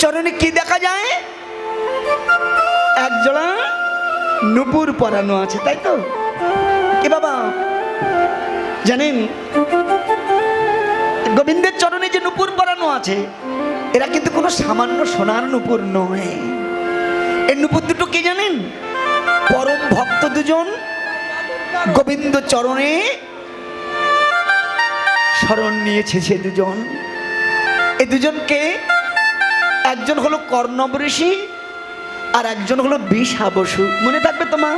চরণে কি দেখা যায়? একজোড়া নুপুর পরানো আছে, তাই তো? কি বাবা জানেন গোবিন্দের চরণে যে নুপুর পরানো আছে এরা কিন্তু কোনো সামান্য সোনার নুপুর নয়। এই নুপুর দুটো কি জানেন? পরম ভক্ত দুজন গোবিন্দ চরণে শরণ নিয়েছে। সে দুজন, এই দুজনকে একজন হলো কর্ণব ঋষি আর একজন হলো বিষা বসু। মনে থাকবে তোমার?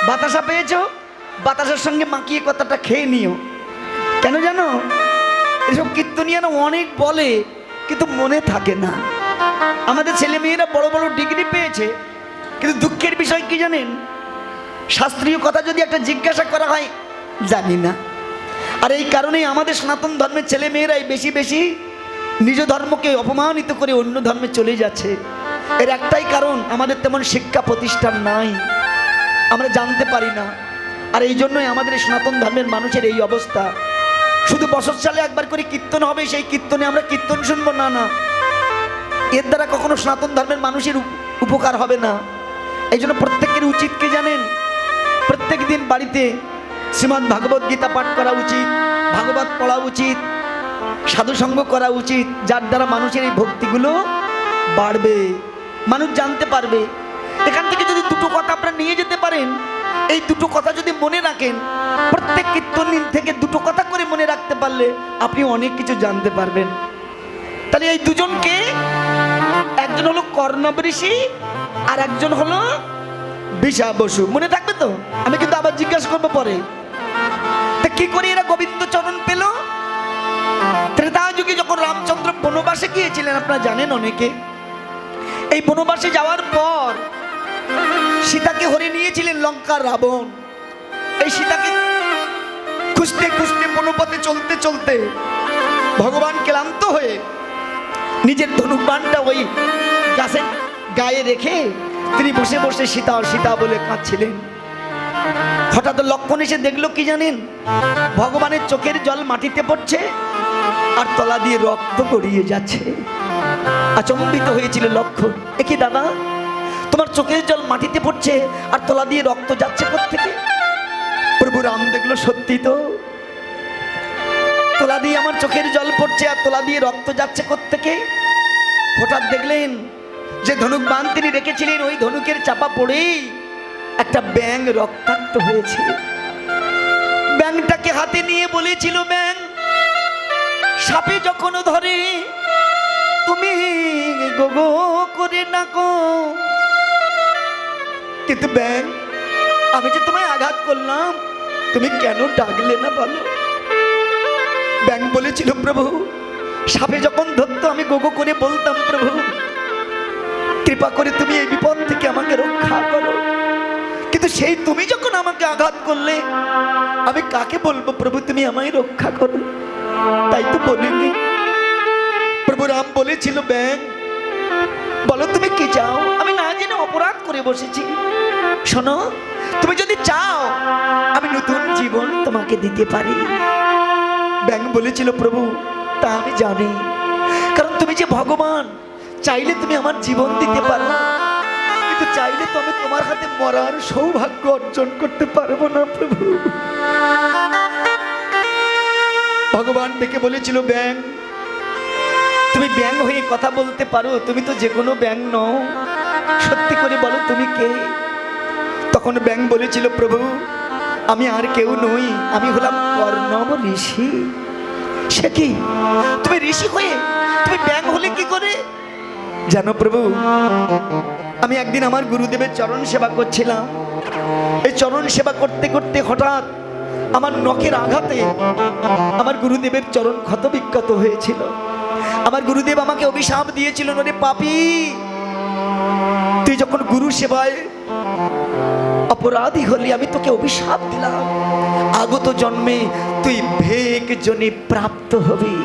বাতাসা পেয়েছো, বাতাসের সঙ্গে মাখিয়ে কথাটা খেয়ে নিও। কেন জানো? এসব কীর্তনিয়ারা অনেক বলে কিন্তু মনে থাকে না। আমাদের ছেলে মেয়েরা বড় বড় ডিগ্রি পেয়েছে কিন্তু দুঃখের বিষয় কি জানেন? শাস্ত্রীয় কথা যদি একটা জিজ্ঞাসা করা হয় জানি না। আর এই কারণেই আমাদের সনাতন ধর্মের ছেলে মেয়েরাই বেশি বেশি নিজ ধর্মকে অপমানিত করে অন্য ধর্মে চলে যাচ্ছে। এর একটাই কারণ, আমাদের তেমন শিক্ষা প্রতিষ্ঠান নাই, আমরা জানতে পারি না। আর এই জন্যই আমাদের সনাতন ধর্মের মানুষের এই অবস্থা। শুধু বছর সালে একবার করে কীর্তন হবে, সেই কীর্তনে আমরা কীর্তন শুনবো, না না, এর দ্বারা কখনো সনাতন ধর্মের মানুষের উপকার হবে না। এই জন্য প্রত্যেকের উচিত কি জানেন? প্রত্যেক দিন বাড়িতে শ্রীমদ্ ভাগবত গীতা পাঠ করা উচিত, ভাগবত পড়া উচিত, সাধুসঙ্গ করা উচিত, যার দ্বারা মানুষের এই ভক্তিগুলো বাড়বে, মানুষ জানতে পারবে। এখান থেকে যদি দুটো কথা আপনারা নিয়ে যেতে পারেন, এই দুটো কথা যদি মনে রাখেন, প্রত্যেক কীর্তন থেকে দুটো কথা করে মনে রাখতে পারলে আপনি অনেক কিছু জানতে পারবেন। তাহলে এই দুজনকে, একজন হলো কর্ণব ঋষি আর একজন হলো বিষা বসু। মনে থাকবে তো? আমি কিন্তু আবার জিজ্ঞাসা করবো পরে। তা কি করে এরা গোবিন্দ চরণ পেল? ত্রেতা যুগে যখন রামচন্দ্র বনবাসে গিয়েছিলেন, আপনারা জানেন অনেকে, এই বনবাসে যাওয়ার পর সীতাকে হরে নিয়েছিলেন লঙ্কার রাবণ। এই সীতাকে খুঁজতে খুঁজতে বনপথে চলতে চলতে ভগবান ক্লান্ত হয়ে নিজের ধনুকবাণটা ওই গাছের গায়ে রেখে তিনি বসে বসে সীতা সীতা বলে কাঁদছিলেন। হঠাৎ লক্ষণ এসে দেখলো কি জানেন? ভগবানের চোখের জল মাটিতে পড়ছে আর তলা দিয়ে রক্ত গড়িয়ে যাচ্ছে। আচম্বিত হয়েছিল লক্ষণ, এ কি দাদা, তোমার চোখের জল মাটিতে পড়ছে আর তলা দিয়ে রক্ত যাচ্ছে কোত্থেকে? প্রভু রাম দেখলো সত্যি তো, তলা দিয়ে আমার চোখের জল পড়ছে আর তলা দিয়ে রক্ত যাচ্ছে কোত্থেকে? হঠাৎ দেখলেন যে ধনুক বাণ তিনি রেখেছিলেন, ওই ধনুকের চাপা পড়েই একটা ব্যাঙ রক্তাক্ত হয়েছে। ব্যাঙটাকে হাতে নিয়ে বলেছিল, ব্যাঙ সাপে যখন ধরে তুমি গোগো করে নাকো, কিন্তু ব্যাঙ আমি যে তোমায় আঘাত করলাম তুমি কেন ডাকলে না বলো? ব্যাঙ বলেছিল, প্রভু সাপে যখন ধরতো আমি গোগো করে বলতাম, প্রভু কৃপা করে তুমি এই বিপদ থেকে আমাকে রক্ষা করো, কিন্তু সেই তুমি যখন আমাকে আঘাত করলে আমি কাকে বলবো প্রভু তুমি আমায় রক্ষা করো? তাই তো বলিনি। প্রভু রাম বলেছিল, ব্যাঙ বলো তুমি কি চাও? আমি না জেনে অপরাধ করে বসেছি, শোনো তুমি যদি চাও আমি নতুন জীবন তোমাকে দিতে পারি। ব্যাঙ বলেছিল, প্রভু তা আমি জানি, কারণ তুমি যে ভগবান, চাইলে তুমি আমার জীবন দিতে পারো, কিন্তু চাইলে তো আমি তোমার হাতে মরার সৌভাগ্য অর্জন করতে পারবো না প্রভু। ভগবান ডেকে বলেছিল, ব্যাঙ তুমি ব্যাঙ হয়ে কথা বলতে পারো, তুমি তো যে কোনো ব্যাঙ নও, সত্যি করে বলো তুমি কে? তখন ব্যাঙ বলেছিল, প্রভু আমি আর কেউ নই, আমি হলাম কর্ণব ঋষি। সে কি, তুমি ঋষি হয়ে তুমি ব্যাঙ হলে কি করে? জানো প্রভু, আমি একদিন আমার গুরুদেবের চরণ সেবা করছিলাম। এই চরণ সেবা করতে করতে হঠাৎ আমার নখের আঘাতে আমার গুরুদেবের চরণ ক্ষত বিক্ষত হয়েছিল। আমার গুরুদেব আমাকে অভিশাপ দিয়েছিল, রে পাপী, তুই যখন গুরু সেবায় অপরাধী হলি আমি তোকে অভিশাপ দিলাম, আগত জন্মে তুই ভেক জনে প্রাপ্ত হবি।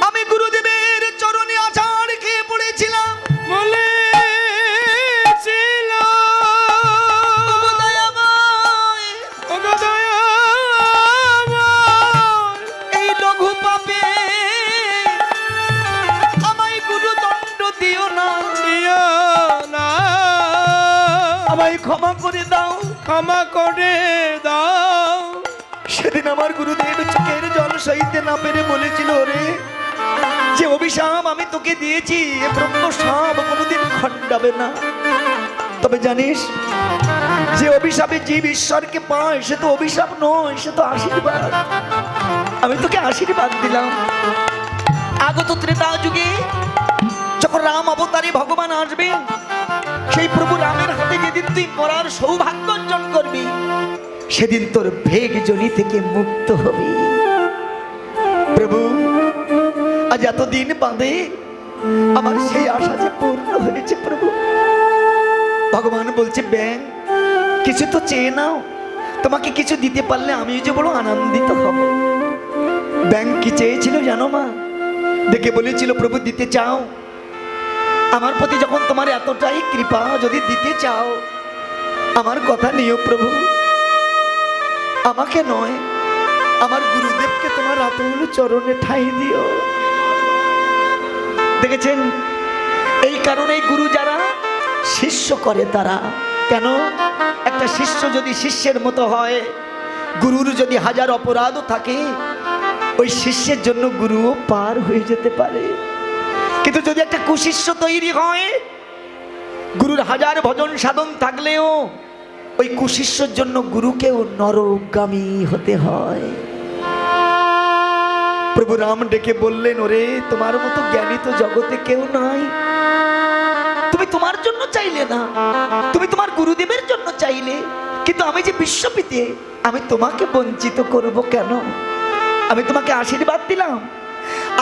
আমি গুরুদেবের চরণে আচার খেয়ে পড়েছিলাম, ক্ষমা করে দাও, ক্ষমা করে দাও। সেদিন আমার গুরুদেব চোখের জল সইতে না পেরে বলেছিল, রে যে অভিশাপ আমি তোকে দিয়েছি এ ব্রহ্ম সাপ কোনোদিন খণ্ডাবে না। তবে জানিস, যে অভিশাপে জীব ঈশ্বরকে পায় সে তো অভিশাপ নয়, সে তো আশীর্বাদ। আমি তোকে আশীর্বাদ দিলাম। আগত ত্রেতা যুগে যখন রাম অবতারে ভগবান আসবেন, সেই প্রভু রামের হাতে যেদিন তুই মরার সৌভাগ্য অর্জন করবি, সেদিন তোর ভেগ জনি থেকে মুক্ত হবি। প্রভু, আজ এতদিন বাদে আমার সেই আশা যে পূর্ণ হয়েছে। প্রভু, ভগবান বলছে, ব্যাং কিছু তো চেয়ে নাও, তোমাকে কিছু দিতে পারলে আমি যে বড় আনন্দিত হব। ব্যাং কি চেয়েছিল জানো মা? দেখে বলেছিল, প্রভু দিতে চাও আমার প্রতি, যখন তোমার এতটাই কৃপা, যদি দিতে চাও আমার কথা নিও প্রভু, আমাকে নয় আমার গুরুদেবকে তোমার আতুল চরণে ঠাঁই দিও। দেখেছেন, এই কারণেই গুরু যারা শিষ্য করে তারা, কেন একটা শিষ্য যদি শিষ্যের মতো হয়, গুরুর যদি হাজার অপরাধও থাকে, ওই শিষ্যের জন্য গুরুও পার হয়ে যেতে পারে। কিন্তু যদি একটা কুশিষ্য তৈরি হয়, গুরুর হাজার ভজন সাধন থাকলেও ওই কুশিষ্যর জন্য গুরুকেও নরগামী হতে হয়। প্রভু রাম ডেকে বললেন, ওরে তোমার মতো জ্ঞানী তো জগতে কেউ নাই। তুমি তোমার জন্য চাইলে না, তুমি তোমার গুরুদেবের জন্য চাইলে, কিন্তু আমি যে বিশ্বপিতে, আমি তোমাকে বঞ্চিত করব কেন? আমি তোমাকে আশীর্বাদ দিলাম।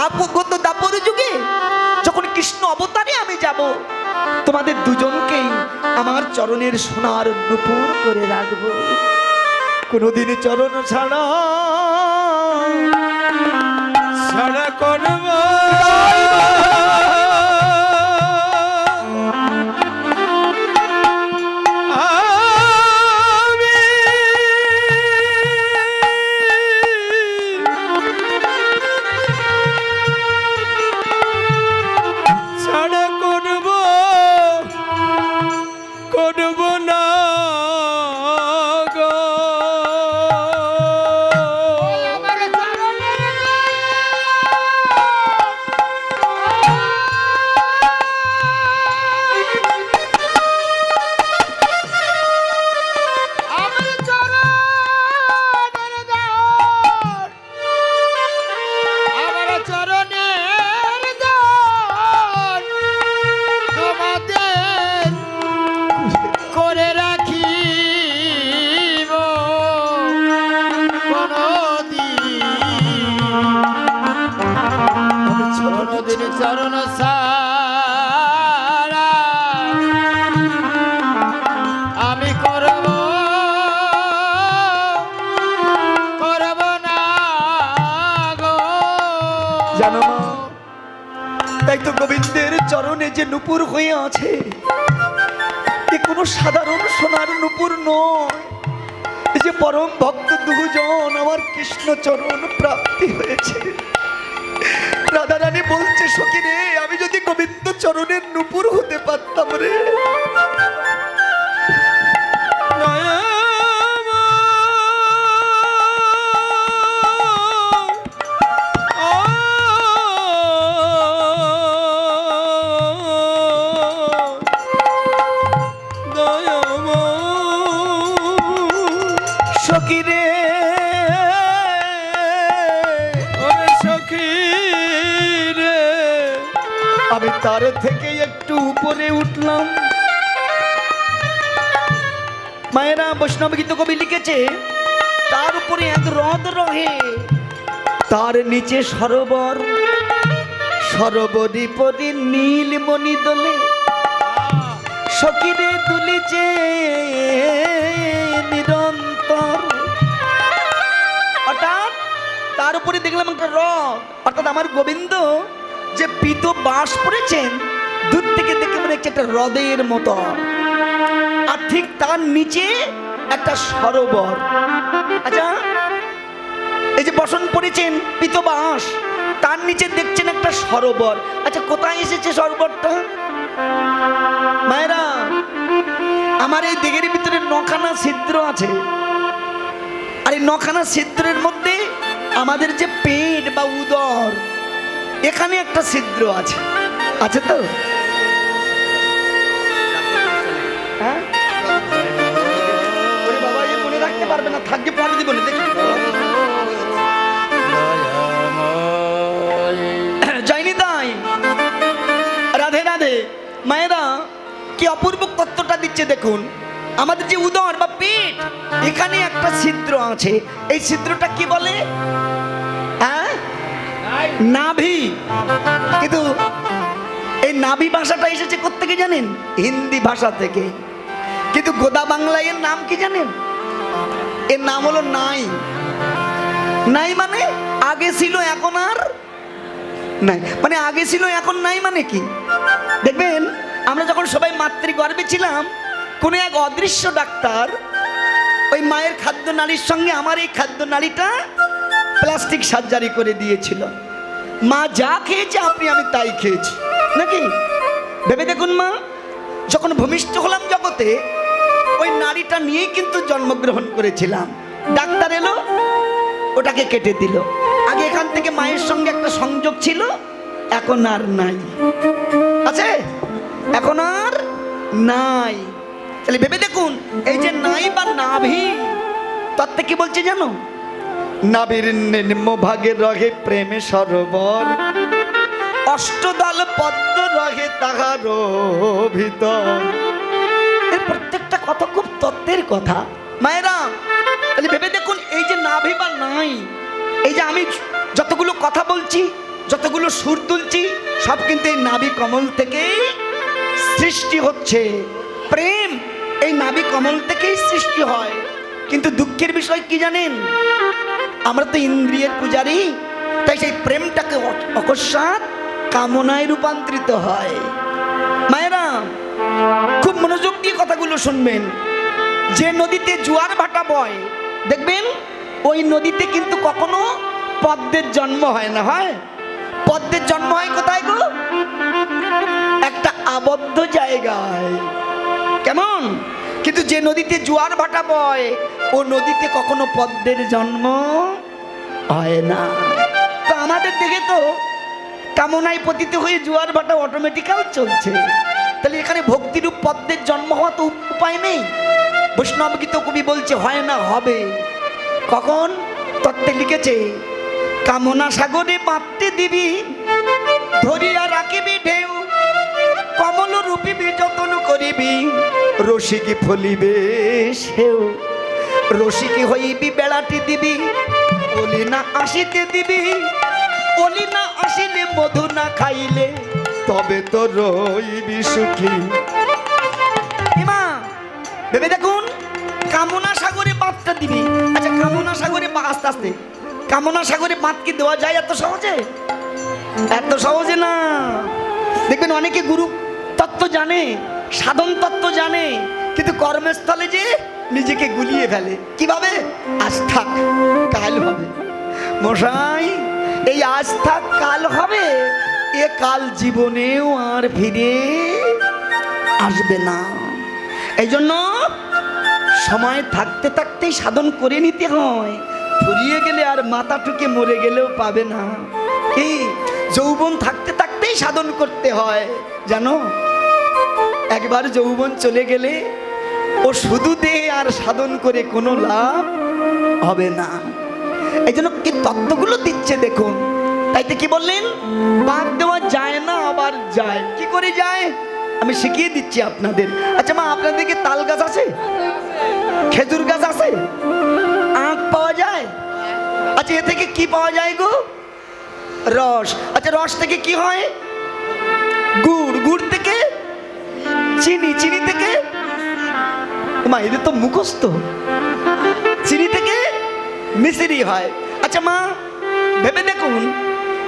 আপগত দাপর যুগে যখন কৃষ্ণ অবতারে আমি যাব, তোমাদের দুজনকেই আমার চরণের সোনার নুপুর করে রাখবো। কোনদিন চরণ ছাড়া ছাড়া করব চরণ সারা আমি করব না গো। জানো মা, তাই তো গোবিন্দের চরণে যে নুপুর হয়ে আছে, এ কোনো সাধারণ সোনার নুপুর নয়। এই যে পরম ভক্ত দুজন আমার কৃষ্ণ চরণ প্রাপ্তি হয়েছে। রাধা রানী বলছে, সখী রে, আমি যদি গোবিন্দ চরণের নুপুর হতে পারতাম রে। সখী রে, আমি তার থেকে একটু উপরে উঠলাম। মায়েরা বৈষ্ণব গীত কবি লিখেছে, তার উপরে এক হ্রদ রহে, তার নিচে সরোবর, সরোবরী পরি নীলমণি দোলে, সখীরে দুলিছে নিরন্তর। অর্থাৎ তার উপরে দেখলাম একটা হ্রদ, অর্থাৎ আমার গোবিন্দ যে পিত বাস পড়েছেন, দূর থেকে দেখে মনে হচ্ছে একটা হ্রদের মতো, আর ঠিক তার নিচে একটা সরোবর। আচ্ছা, এই যে বসন পড়েছেন পিত বাস, তার নিচে দেখছেন একটা সরোবর। আচ্ছা, কোথায় এসেছে সরোবরটা? মায়েরা, আমার এই দেহের ভিতরে 9খানা ছিদ্র আছে, আর এই 9খানা ছিদ্রের মধ্যে আমাদের যে পেট বা উদর, এখানে একটা ছিদ্র আছে, আছে তো? হ্যাঁ ওরে বাবা, এ মনে রাখতে পারবে না, থাকবে পরে দিব না, দেখি। যাইনি তাই, রাধে রাধে। মায়েরা কি অপূর্ব তত্ত্বটা দিচ্ছে দেখুন। আমাদের যে উদর বা পেট, এখানে একটা ছিদ্র আছে। এই ছিদ্রটা কি বলে? হ্যাঁ, নাভি। কিন্তু এই নাভি ভাষাটা এসেছে কোত্থেকে জানেন? হিন্দি ভাষা থেকে। কিন্তু গোদা বাংলায় এর নাম কি জানেন? এর নাম হলো নাই। নাই মানে আগে ছিল এখন আর নাই, মানে আগে ছিল এখন নাই মানে কি? দেখবেন আমরা যখন সবাই মাতৃগর্ভে ছিলাম, কোনো এক অদৃশ্য ডাক্তার ওই মায়ের খাদ্য নালীর সঙ্গে আমার এই খাদ্য নালীটা প্লাস্টিক সার্জারি করে দিয়েছিল। মা যা খেয়েছে আপনি আমি তাই খেয়েছি, নাকি? ভেবে দেখুন, মা যখন ভূমিষ্ঠ হলাম জগতে, ওই নারীটা নিয়েই কিন্তু জন্মগ্রহণ করেছিলাম। ডাক্তার এলো, ওটাকে কেটে দিল। আগে এখান থেকে মায়ের সঙ্গে একটা সংযোগ ছিল, এখন আর নাই। আছে? এখন আর নাই। তাহলে ভেবে দেখুন, এই যে নাই বা নাভি, তত্ত্বে কি বলছে জানো? নাভির নিম্ন ভাগে রহে প্রেমে সরোবর, অষ্টদল পদ্ম রহে তাহার ভিতর। এর প্রত্যেকটা কথা খুব তত্ত্বের কথা মায়েরা। তাহলে ভেবে দেখুন, এই যে নাভি বা নাই, এই যে আমি যতগুলো কথা বলছি, যতগুলো সুর তুলছি, সব কিন্তু এই নাভি কমল থেকেই সৃষ্টি হচ্ছে। প্রেম এই নাভি কমল থেকেই সৃষ্টি হয়। কিন্তু দুঃখের বিষয় কি জানেন? আমরা তো ইন্দ্রিয়ের পূজারী, তাই সেই প্রেমটাকে অকস্মাৎ কামনায় রূপান্তরিত হয়। মায়েরা খুব মনোযোগ দিয়ে কথাগুলো শুনবেন। যে নদীতে জোয়ার ভাটা বয়, দেখবেন ওই নদীতে কিন্তু কখনো পদ্মের জন্ম হয় না। হয়? পদ্মের জন্ম হয় কোথায় গো? একটা আবদ্ধ জায়গায়। কেমন? কিন্তু যে নদীতে জোয়ার ভাটা বয়, ও নদীতে কখনো পদ্মের জন্ম হয় না। তো আমাদের দিকে তো কামনায় পতিত হয়ে জোয়ার ভাটা অটোমেটিক্যাল চলছে। তাহলে এখানে ভক্তিরূপ পদ্মের জন্ম হওয়া তো উপায় নেই। বৈষ্ণব গীত কবি বলছে হয় না, হবে। কখন? তত্ত্বে লিখেছে, কামনা সাগরে মাতৃ দিবি, ধরিয়া রাখিবি ঢেউ, কমল রূপিবি যতন করিবি, রসিকি ফলিবে সেও। রসিকি হইবি বেড়াটি দিবি, অলি না আসিতে দিবি, অলি না আসিলে মধু না খাইলে, তবে তো রইবি সুখী। মা ভেবে দেখুন, কামনা সাগরে বাঁধটা দিবি। আচ্ছা, কামনা সাগরে আস্তে আস্তে কামনা সাগরে বাঁধ কি দেওয়া যায় এত সহজে? এত সহজে না। দেখবেন অনেকে গুরু তত্ত্ব জানে, সাধন তত্ত্ব জানে, কিন্তু কর্মস্থলে যে নিজেকে গুলিয়ে ফেলে। কিভাবে? আজ থাক কাল হবে। মশাই, এই আজ থাক কাল হবে, এ কাল জীবনেও আর ফিরে আসবে না। এই জন্য সময় থাকতে থাকতেই সাধন করে নিতে হয়। ফুরিয়ে গেলে আর মাথা ঠুকে মরে গেলেও পাবে না। কি যৌবন থাকতে থাকতেই সাধন করতে হয় জানো? একবার যৌবন চলে গেলে ও শুধু দেহে আর সাধন করে কোনো লাভ হবে না। এই জন্য কি তত্ত্বগুলো দিচ্ছে দেখুন। তাইতে কি বললেন? বাদ দেওয়া যায় না, আবার যায়। কি করে যায় আমি শিখিয়ে দিচ্ছি আপনাদের। আচ্ছা মা, আপনাদের কি তাল গাছ আছে? খেজুর গাছ আছে? আখ পাওয়া যায়? আচ্ছা, এ থেকে কি পাওয়া যায় গো? রস। আচ্ছা, রস থেকে কি হয়? গুড়। গুড় থেকে চিনি। চিনি থেকে মা, এদের তো মুখস্থ। চিনি থেকে মিশ্রি হয়। আচ্ছা মা, ভেবে দেখুন,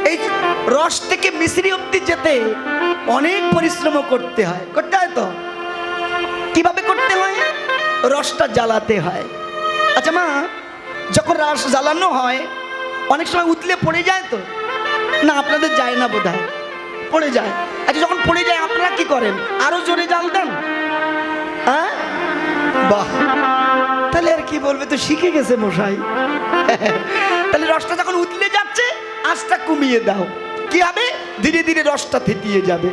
এই রস থেকে মিশ্রি অবধি যেতে অনেক পরিশ্রম করতে হয়। করতে হয় তো? কিভাবে করতে হয়? রসটা জ্বালাতে হয়। আচ্ছা মা, যখন রস জ্বালানো হয় অনেক সময় উতলে পড়ে যায় তো? না, আপনাদের যায় না বোধ হয়, পড়ে যায়। আচ্ছা, যখন পড়ে যায় আপনারা কি করেন? আরো জোরে জাল দেন? হ্যাঁ, বাহ, তাহলে আর কি বলবে, তো শিখে গেছে মশাই। তাহলে রসটা যখন উতলে যাচ্ছে আঁচটা কমিয়ে দাও, কি হবে, ধীরে ধীরে রসটা থিতিয়ে যাবে।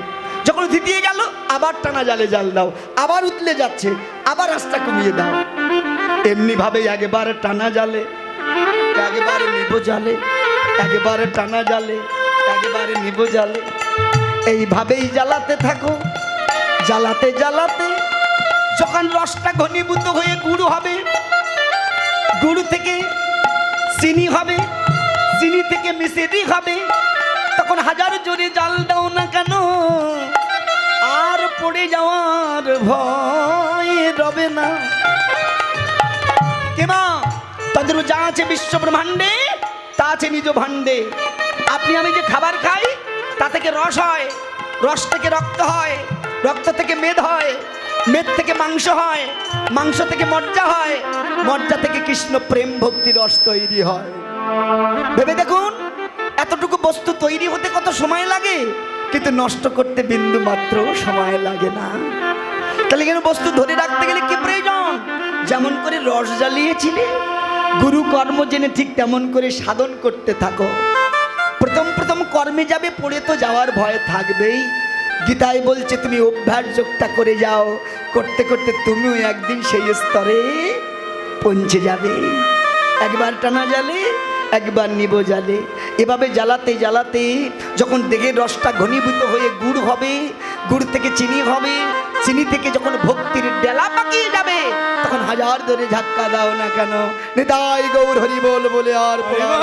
যখন থিতিয়ে গেল আবার টানা জালে জাল দাও, আবার উতলে যাচ্ছে, আবার আঁচটা কমিয়ে দাও। এমনি ভাবে একেবারে টানা জালে, একেবারে নিবো জালে, একেবারে টানা জালে, একেবারে নিবো জালে, এইভাবেই জ্বালাতে থাকো। জ্বালাতে জ্বালাতে যখন রসটা ঘনীভূত হয়ে গুড় হবে, গুড় থেকে চিনি হবে, চিনি থেকে মিশ্রি হবে, তখন হাজার জোরে জাল দাও না কেন আর পড়ে যাওয়ার ভয় রবে না। কেমা তাদের যা আছে বিশ্ব ব্রহ্মাণ্ডে তা আছে নিজ ভাণ্ডে। আপনি আমি যে খাবার খাই তা থেকে রস হয়, রস থেকে রক্ত হয়, রক্ত থেকে মেদ হয়, মেদ থেকে মাংস হয়, মাংস থেকে মজ্জা হয়, মজ্জা থেকে কৃষ্ণ প্রেম ভক্তি রস তৈরি হয়। ভেবে দেখুন এতটুকু বস্তু তৈরি হতে কত সময় লাগে, কিন্তু নষ্ট করতে বিন্দু মাত্র সময় লাগে না। তাহলে কেন বস্তু ধরে রাখতে গেলে কি প্রয়োজন? যেমন করে রস জ্বালিয়েছিলে গুরু কর্ম জেনে ঠিক তেমন করে সাধন করতে থাকো। প্রথম প্রথম কর্মে যাবে, পড়ে তো যাওয়ার ভয় থাকবেই। গীতায় বলছে তুমি অভ্যাস যোগটা করে যাও, করতে করতে তুমিও একদিন সেই স্তরে পৌঁছে যাবে। একবার টানা জালে, একবার নিবো জালে, এভাবে জ্বালাতে জ্বালাতে যখন দেখে রসটা ঘনীভূত হয়ে গুড় হবে, গুড় থেকে চিনি হবে, চিনি থেকে যখন ভক্তির ডেলা পাকিয়ে যাবে, তখন হাজার ধরে ধাক্কা দাও না কেন, নিতাই গৌর হরি বল বলে আর হরি বল।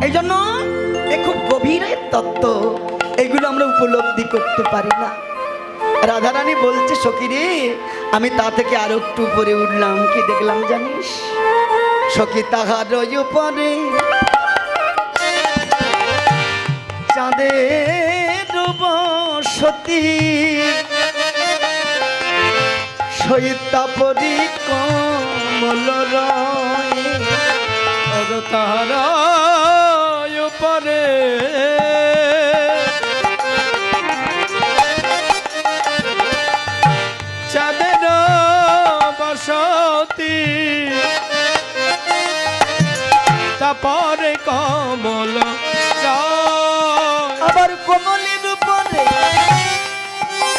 এই জন্য এ খুব গভীরের তত্ত্ব, এগুলো আমরা উপলব্ধি করতে পারি না। রাধারানী বলছে সখী রে, আমি তা থেকে আরো একটু উপরে উঠলাম, কি দেখলাম জানিস? সখী তাহার উপরে চাঁদের বসতি, সৈতাপরি কমল রয়, তাহার উপরে চাঁদের বসতি, তারপরে কমল আবার কমলের উপরে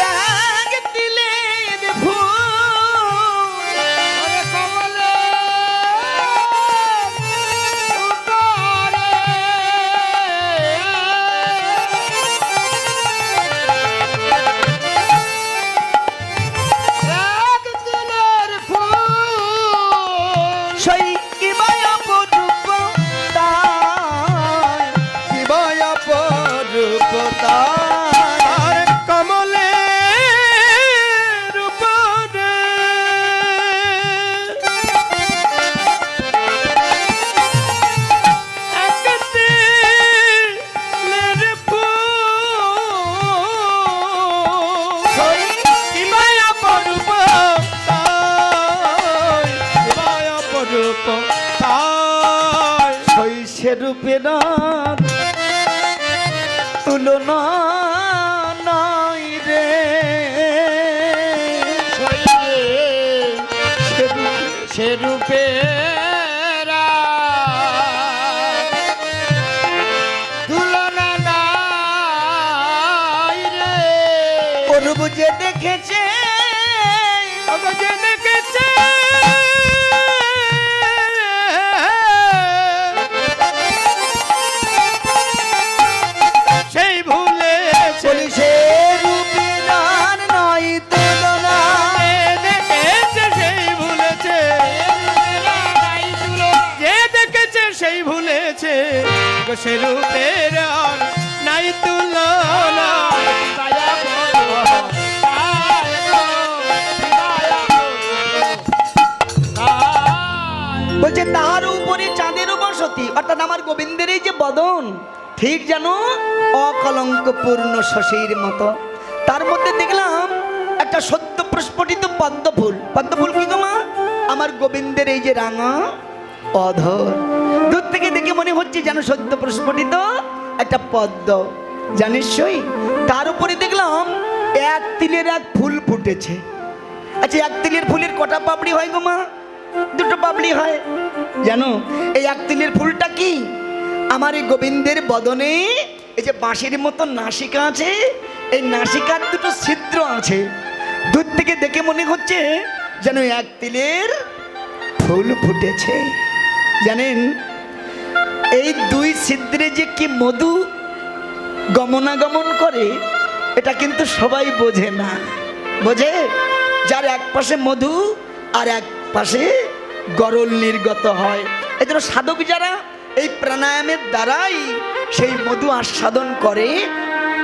রাগ দিলেন ফুল, সেই কি মায়া অপরূপ তাই, কি মায়া অপরূপ তাই, কমলের উপরে একদিনের ফুল, সেই কি মায়া পরূপ তাই, কি মায়া পরূপ তাই, সেই সে রূপের তুলনা নাই রে, সে রূপে তুলনা নাই রে, অরূপ যে দেখেছে যে দেখেছে সেই ভুলেছে, বলি সে রূপের আর নাই তুলনা, দেখেছে সেই ভুলেছে, যে দেখেছে সেই ভুলেছে, সে রূপের আর নাই তুলনা। বলছে তাহার উপরে চাঁদের বসতি, অর্থাৎ আমার গোবিন্দের এই যে বদন ঠিক যেন অকলঙ্ক পূর্ণ শশীর মতো। তার মধ্যে দেখলাম একটা সত্য প্রস্ফুটিত পদ্ম ফুল। পদ্ম ফুল কি গো মা? আমার গোবিন্দের এই যে রাঙা অধর, দূর থেকে দেখে মনে হচ্ছে যেন সত্য প্রস্ফুটিত একটা পদ্ম, জানিস সই। তার উপরে দেখলাম এক তিলের এক ফুল ফুটেছে। আচ্ছা, এক তিলের ফুলের কটা পাপড়ি হয় গো মা? দুটো পাপড়ি হয়। জানো এই এক তিলের ফুলটা কি? আমার এই গোবিন্দের বদনে এই যে বাঁশের মতো নাসিকা আছে, এই নাসিকার দুটো ছিদ্র আছে। দূর থেকে দেখে মনে হচ্ছে যেন এক তিলের ফুল ফুটেছে। জানেন এই দুই ছিদ্রে যে কি মধু গমনাগমন করে এটা কিন্তু সবাই বোঝে না। বোঝে যার এক পাশে মধু আর এক পাশে গরল নির্গত হয়। এই জন্য সাধক যারা এই প্রাণায়ামের দ্বারাই সেই মধু আস্বাদন করে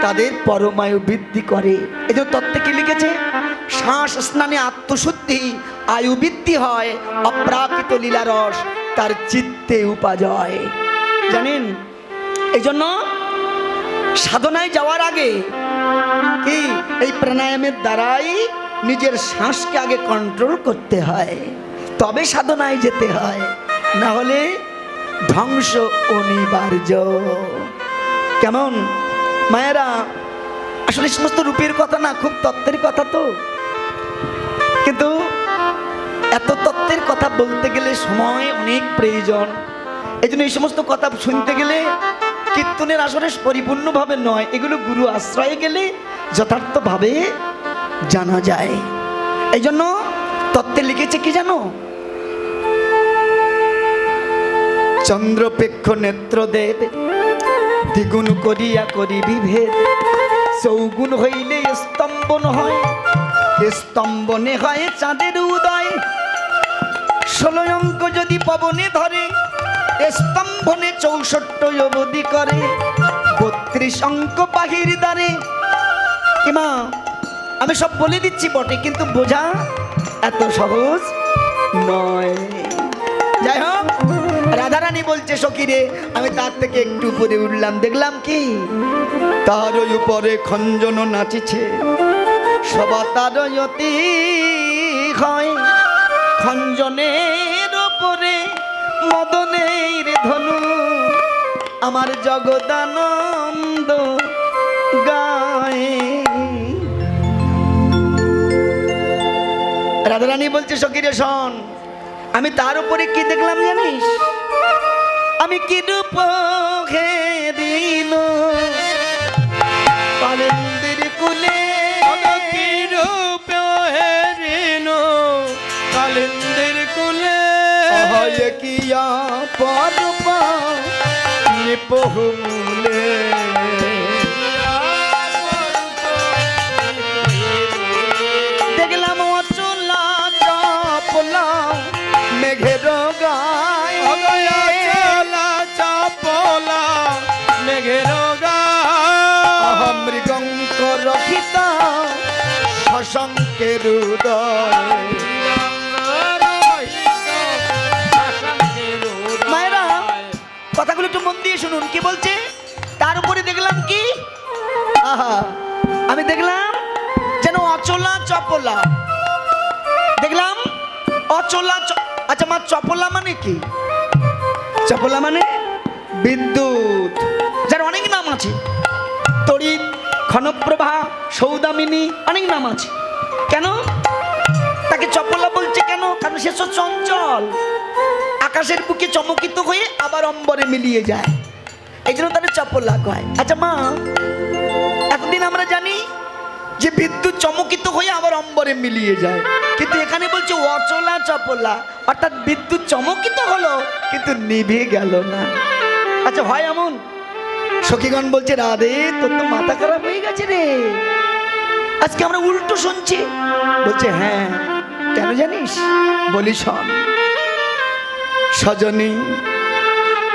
তাদের পরমায়ু বৃদ্ধি করে। এই জন্য তত্ত্বে কি লিখেছে? শ্বাস স্নানে আত্মশুদ্ধি, আয়ু বৃদ্ধি হয়, অপ্রাকৃত লীলারস তার চিত্তে উপাজয়। জানেন এই জন্য সাধনায় যাওয়ার আগে কি এই প্রাণায়ামের দ্বারাই নিজের শ্বাসকে আগে কন্ট্রোল করতে হয়, তবে সাধনায় যেতে হয়, না হলে ধ্বংস অনিবার্য। কেমন মায়েরা? আসলে সমস্ত রূপের কথা না, খুব তত্ত্বের কথা তো, কিন্তু এত তত্ত্বের কথা বলতে গেলে সময় অনেক প্রয়োজন। এই জন্য এই সমস্ত কথা শুনতে গেলে কীর্তনের আসরে পরিপূর্ণভাবে নয়, এগুলো গুরু আশ্রয়ে গেলে যথার্থভাবে জানা যায়। এই জন্য তত্ত্বে লিখেছে কি জানো? চন্দ্রপেক্ষ নেত্রদেব দ্বিগুণ করিয়া করি বিভেদ, চৌগুণ হইলে স্তম্ভন হয়, স্তম্ভনে হয় চাঁদের উদয়। 16 অঙ্ক যদি পবনে ধরে, স্তম্ভনে 64 অবধি করে, 32 অঙ্ক বাহির দ্বারে। কিমা আমি সব বলে দিচ্ছি বটে, কিন্তু বোঝা এত সহজ নয়। যাই হোক, রাধারানী বলছে সখীরে আমি তার থেকে একটু উপরে উঠলাম, দেখলাম কি তার উপরে খঞ্জন নাচিছে, সবা তার অতি হয়, খঞ্জনের উপরে মদনের ধনু, আমার জগদানন্দ গায়ে। রাধারানী বলছে সখীরে শোন, আমি তার উপরে কি দেখলাম জানিস? আমি কি রূপ দিল কালেন্দের কুলে, কি রূপ হেরিন কালিন্দের কুলে, হয় কিয়া পরপ নিপহুলে। দেখলাম অচলা চপলা মেঘের গায়ে, চলা চাপলা মেঘের গায়ে, মৃগঙ্ক রক্ষিত শশঙ্কের উদয়। মায়েরা কথাগুলো একটু মন দিয়ে শুনুন, কি বলছে? তার উপরে দেখলাম কি? আহা, আমি দেখলাম যেন অচলা চপলা, দেখলাম অচলা। আচ্ছা মা, চপলা মানে কি? চপলা মানে বিদ্যুৎ, যার অনেক নাম আছে, তড়িৎ, ক্ষণপ্রভা, সৌদামিনী, অনেক নাম আছে। কেন তাকে চপলা বলছে? কেন? কারণ সে তো চঞ্চল, আকাশের বুকে চমকিত হয়ে আবার অম্বরে মিলিয়ে যায়, এই জন্য তাদের চপলা কয়। আচ্ছা মা, এতদিন আমরা জানি যে বিদ্যুৎ চমকিত হয়ে আবার অম্বরে মিলিয়ে যায়, কিন্তু এখানে বলছে অচলা চপলা, অর্থাৎ বিদ্যুৎ চমকিত হলো কিন্তু নিভে গেল না। আচ্ছা হয় এমন? সখীগণ বলছে রাধে তোর তো মাথা খারাপ হয়ে গেছে রে, আজকে আমরা উল্টো শুনছি। বলছে হ্যাঁ, কেন জানিস? বলি শোন। সজনী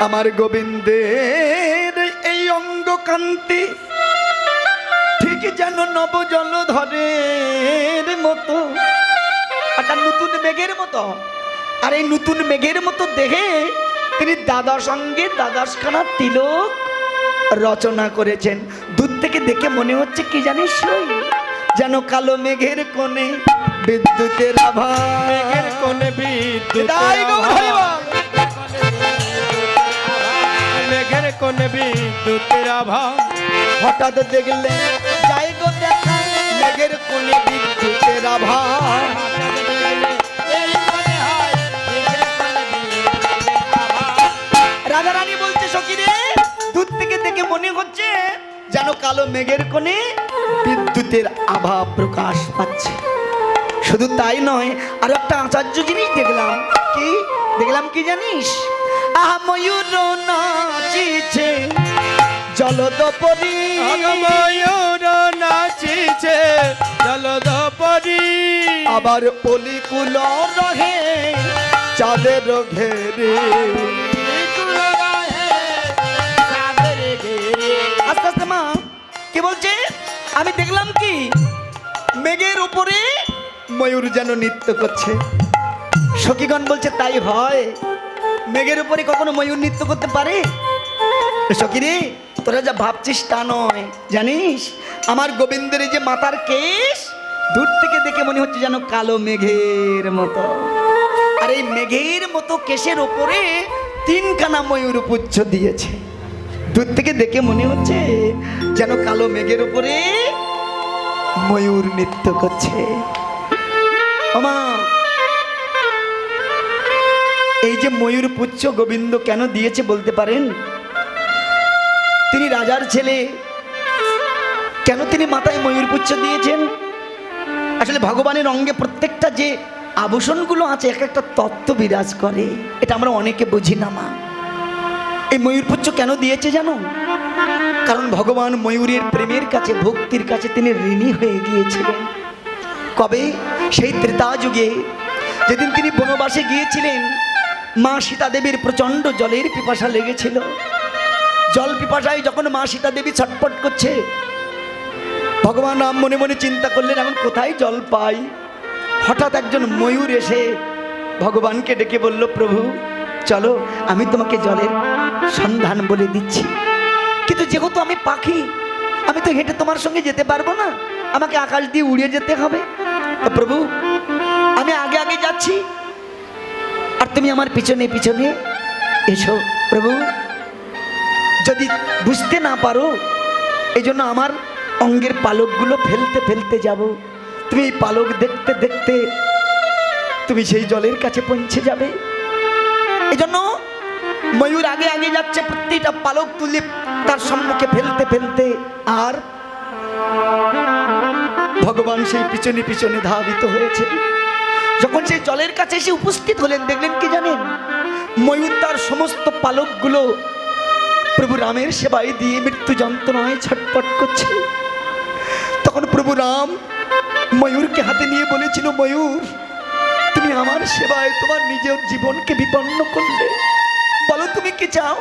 আমার গোবিন্দের এই অঙ্গ কান্তি ঠিক যেন নব জলধরের মতো, একটা নতুন মেঘের মতো। আর এই নতুন মেঘের মতো দেখে তিনি দ্বাদশ অঙ্গে দ্বাদশখানা তিলক রচনা করেছেন। দূর থেকে দেখে মনে হচ্ছে কি জানিস, যেন কালো মেঘের কোণে বিদ্যুতের আভা। মেঘের কোণে বিদ্যুতের তাই গো, আভা। হরি বল। মেঘের কোণে বিদ্যুতের আভা। হঠাৎ দেখলে যাই গো দেখা মেঘের কোণে বিদ্যুতের আভা। রাজা রানী বলছে সখী রে, দূর থেকে দেখে মনে হচ্ছে যেন কালো মেঘের কোণে বিদ্যুতের আভা প্রকাশ পাচ্ছে। শুধু তাই নয়, আর একটা আশ্চর্য জিনিস দেখলাম। কি দেখলাম কি জানিস? আহা ময়ূর নাচিছে জলদপরি, ময়ূর নাচিছে জলদপরি। আবার পলিকুল রহে চাঁদের ঘেরে। আস্তে আস্তে মা কি বলছে? আমি দেখলাম কি মেঘের উপরে ময়ূর যেন নৃত্য করছে। সখীগণ বলছে তাই হয়? মেঘের উপরে কখনো ময়ূর নৃত্য করতে পারে? সখী রে, তোরা যা ভাবছিস তা নয়, জানিস আমার গোবিন্দের এই যে মাথার কেশ দূর থেকে দেখে মনে হচ্ছে যেন কালো মেঘের মতো। আর এই মেঘের মতো কেশের ওপরে তিনখানা ময়ূর পুচ্ছ দিয়েছে। দূর থেকে দেখে মনে হচ্ছে যেন কালো মেঘের উপরে ময়ূর নৃত্য করছে। ওমা, এই যে ময়ূর পুচ্ছ গোবিন্দ কেন দিয়েছে বলতে পারেন? তিনি রাজার ছেলে, কেন তিনি মাথায় ময়ূর পুচ্ছ দিয়েছেন? আসলে ভগবানের অঙ্গে প্রত্যেকটা যে আভূষণগুলো আছে এক একটা তত্ত্ব বিরাজ করে, এটা আমরা অনেকে বুঝি না মা। এই ময়ূর পুচ্ছ কেন দিয়েছে জানো? কারণ ভগবান ময়ূরের প্রেমের কাছে, ভক্তির কাছে তিনি ঋণী হয়ে গিয়েছিলেন। কবে? সেই ত্রেতা যুগে, যেদিন তিনি বনবাসে গিয়েছিলেন। মা সীতা দেবীর প্রচণ্ড জলের পিপাসা লেগেছিল। জল পিপাসায় যখন মা সীতা দেবী ছটফট করছে, ভগবান রাম মনে মনে চিন্তা করলেন এখন কোথায় জল পাই। হঠাৎ একজন ময়ূর এসে ভগবানকে ডেকে বলল, প্রভু চলো আমি তোমাকে জলের সন্ধান বলে দিচ্ছি। কিন্তু যেহেতু আমি পাখি, আমি তো হেঁটে তোমার সঙ্গে যেতে পারবো না, আমাকে আকাশ দিয়ে উড়ে যেতে হবে। তো প্রভু আমি আগে আগে যাচ্ছি আর তুমি আমার পিছনে পিছনে এসো। প্রভু যদি বুঝতে না পারো, এই জন্য আমার অঙ্গের পালকগুলো ফেলতে ফেলতে যাব। তুমি এই পালক দেখতে দেখতে তুমি সেই জলের কাছে পৌঁছে যাবে। এই জন্য ময়ূর আগে আগে যাচ্ছে, প্রত্যেকটা পালক তুলে তার সম্মুখে ফেলতে ফেলতে, আর ভগবান সেই পিছনে পিছনে ধাবিত হয়েছে। যখন সেই জলের কাছে এসে উপস্থিত হলেন, দেখলেন কি জানেন? ময়ূর তার সমস্ত পালকগুলো প্রভু রামের সেবায় দিয়ে মৃত্যু যন্ত্রণায় ছটফট করছে। তখন প্রভু রাম ময়ূরকে হাতে নিয়ে বলেছিল, ময়ূর তুমি আমার সেবায় তোমার নিজের জীবনকে বিপন্ন করলে, বলো তুমি কি চাও?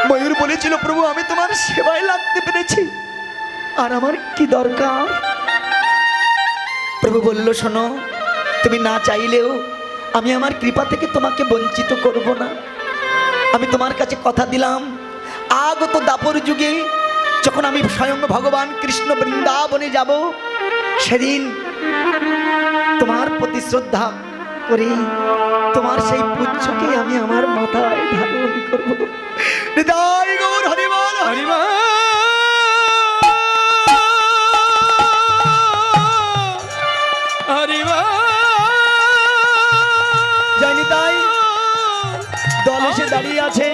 ময়ূর বলেছিল, প্রভু আমি তোমার সেবায় লাগতে পেরেছি, আর আমার কি দরকার? প্রভু বলল, শোনো, তুমি না চাইলেও আমি আমার কৃপা থেকে তোমাকে বঞ্চিত করব না। আমি তোমার কাছে কথা দিলাম, আগত দাপর যুগে যখন আমি স্বয়ং ভগবান কৃষ্ণ বৃন্দাবনে যাব, সেদিন তোমার প্রতি শ্রদ্ধা করে তোমার সেই পুচ্ছকে আমি আমার মাথায় ধারণ করব। হৃদয় গৌর হরি বল, হরি বল। দল এসে দাঁড়িয়ে আছে,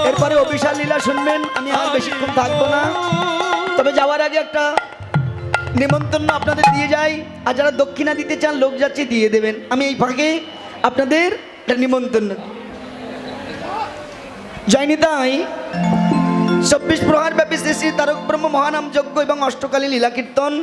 এরপরে অভিশাল লীলা শুনবেন। আমি আর বেশিক্ষণ থাকবো না, তবে যাওয়ার আগে একটা নিমন্ত্রণ আপনাদের দিয়ে যাই। আর যারা দক্ষিণা দিতে চান লোক যাচ্ছে দিয়ে দেবেন। আমি এই ফাঁকে আপনাদের একটা নিমন্ত্রণ। জয়নিতাই 24 প্রহার ব্যাপী শ্রী শ্রী তারক ব্রহ্ম মহানাম যজ্ঞ এবং অষ্টকালী লীলা কীর্তন